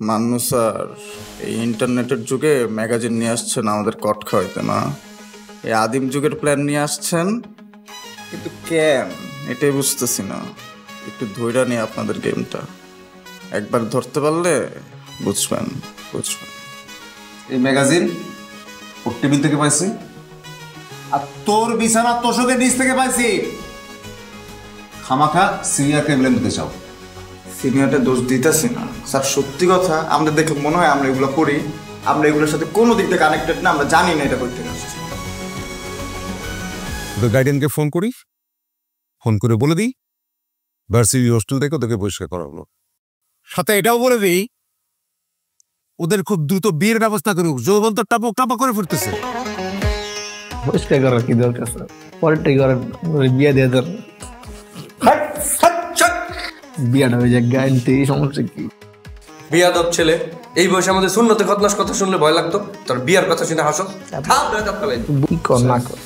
Mannu sir, এই ইন্টারনেটের যুগে ম্যাগাজিন নিয়ে আসছেন আমাদের কট খাওয়াইতে না? এই আদিম যুগের প্ল্যান নিয়ে আসছেন, কিন্তু কেন এটাই বুঝতেছি না। একটু ধৈর্য নিয়ে আপনাদের গেমটা একবার ধরতে পারলে বুঝবেন। এই ম্যাগাজিন ওর টেবিল থেকে পাইছি, আর তোর বিছানা তোষকের নিচ থেকে পাইছি। খামাখা সিনিয়রকে ব্লেম দিতে চাও? সিনিয়রটা দোষ দিতেছি না স্যার, সত্যি কথা আমাদের দেখে মনে হয় আমরা এগুলো করি, আমরা এগুলোর সাথে কোনো দিক থেকে কানেক্টেড না, আমরা জানি না এটা করতে আসছি। তোদের গার্ডিয়ানকে ফোন করি, ফোন করে বলে দিই ভার্সিটি হোস্টেল থেকে ওদেরকে পরিষ্কার করাবো। সাথে এটাও বলে দিই ওদের খুব দ্রুত বিয়ের ব্যবস্থা করুক, যৌবন তো টাপা করে ফুটতেছে। পরিষ্কার করার কি দরকার স্যার, পরেরটাই করেন, বিয়ে দিয়ে দেন। বিয়াটা হয়ে যায় গ্যারান্টি, সমস্যা কি? বিয়াদব ছেলে, এই বয়সে আমাদের সুন্নতে খতনার কথা শুনলে ভয় লাগতো, তোর বিয়ার কথা শুনে হাসো। কি কর না কর।